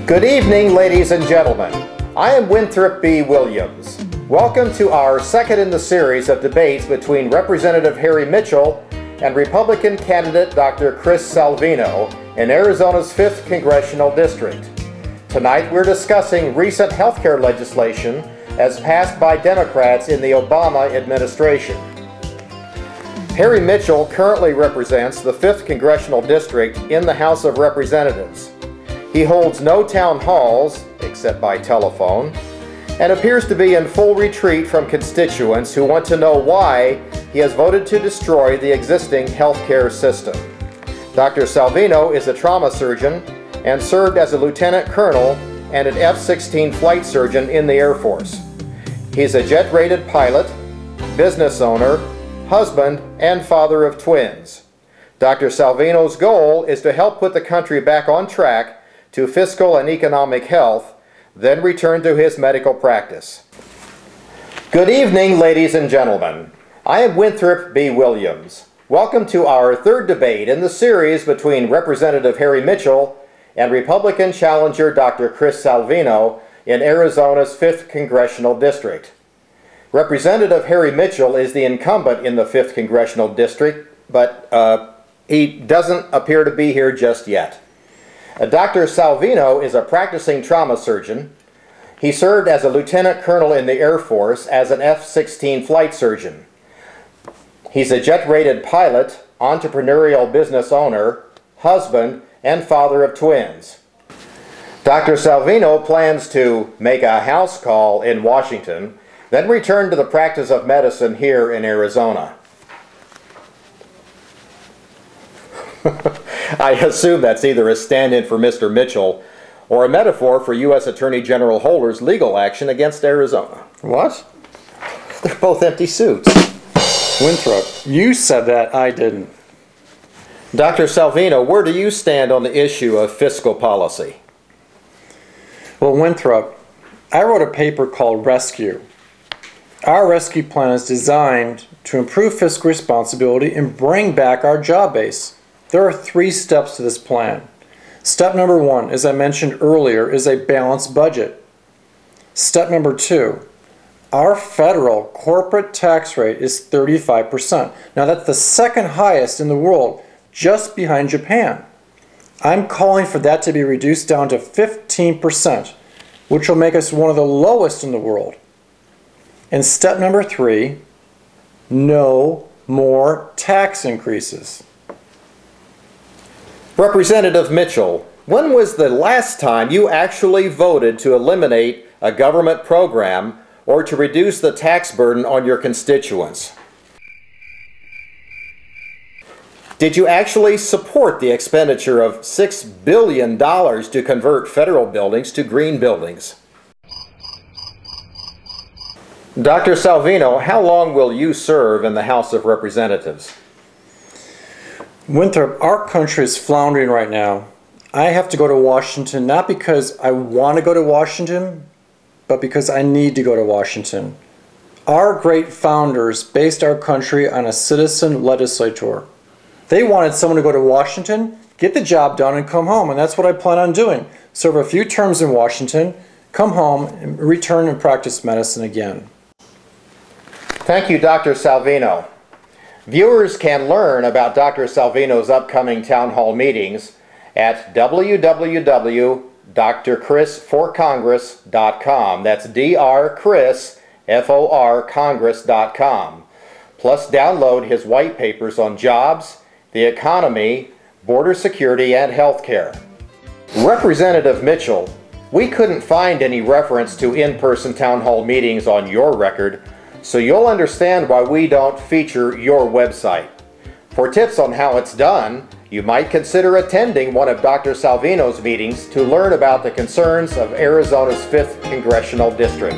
Good evening, ladies and gentlemen. I am Winthrop B. Williams. Welcome to our second in the series of debates between Representative Harry Mitchell and Republican candidate Dr. Chris Salvino in Arizona's 5th Congressional District. Tonight we're discussing recent healthcare legislation as passed by Democrats in the Obama administration. Harry Mitchell currently represents the 5th Congressional District in the House of Representatives. He holds no town halls, except by telephone, and appears to be in full retreat from constituents who want to know why he has voted to destroy the existing healthcare system. Dr. Salvino is a trauma surgeon and served as a lieutenant colonel and an F-16 flight surgeon in the Air Force. He's a jet-rated pilot, business owner, husband, and father of twins. Dr. Salvino's goal is to help put the country back on track to fiscal and economic health, then return to his medical practice. Good evening, ladies and gentlemen. I am Winthrop B. Williams. Welcome to our third debate in the series between Representative Harry Mitchell and Republican challenger Dr. Chris Salvino in Arizona's 5th Congressional District. Representative Harry Mitchell is the incumbent in the 5th Congressional District, but he doesn't appear to be here just yet. Dr. Salvino is a practicing trauma surgeon. He served as a lieutenant colonel in the Air Force as an F-16 flight surgeon. He's a jet-rated pilot, entrepreneurial business owner, husband, and father of twins. Dr. Salvino plans to make a house call in Washington, then return to the practice of medicine here in Arizona. I assume that's either a stand-in for Mr. Mitchell or a metaphor for U.S. Attorney General Holder's legal action against Arizona. What? They're both empty suits. Winthrop, you said that, I didn't. Dr. Salvino, where do you stand on the issue of fiscal policy? Well, Winthrop, I wrote a paper called Rescue. Our rescue plan is designed to improve fiscal responsibility and bring back our job base. There are 3 steps to this plan. Step number 1, as I mentioned earlier, is a balanced budget. Step number 2, our federal corporate tax rate is 35%. Now that's the second highest in the world, just behind Japan. I'm calling for that to be reduced down to 15%, which will make us one of the lowest in the world. And step number 3, no more tax increases. Representative Mitchell, when was the last time you actually voted to eliminate a government program or to reduce the tax burden on your constituents? Did you actually support the expenditure of $6 billion to convert federal buildings to green buildings? Dr. Salvino, how long will you serve in the House of Representatives? Winthrop, our country is floundering right now. I have to go to Washington, not because I want to go to Washington, but because I need to go to Washington. Our great founders based our country on a citizen legislator. They wanted someone to go to Washington, get the job done, and come home, and that's what I plan on doing. Serve a few terms in Washington, come home, and return and practice medicine again. Thank you, Dr. Salvino. Viewers can learn about Dr. Salvino's upcoming town hall meetings at www.drchrisforcongress.com. That's drchris, F-O-R, congress.com. Plus download his white papers on jobs, the economy, border security, and health care. Representative Mitchell, we couldn't find any reference to in-person town hall meetings on your record, so you'll understand why we don't feature your website. For tips on how it's done, you might consider attending one of Dr. Salvino's meetings to learn about the concerns of Arizona's 5th Congressional District.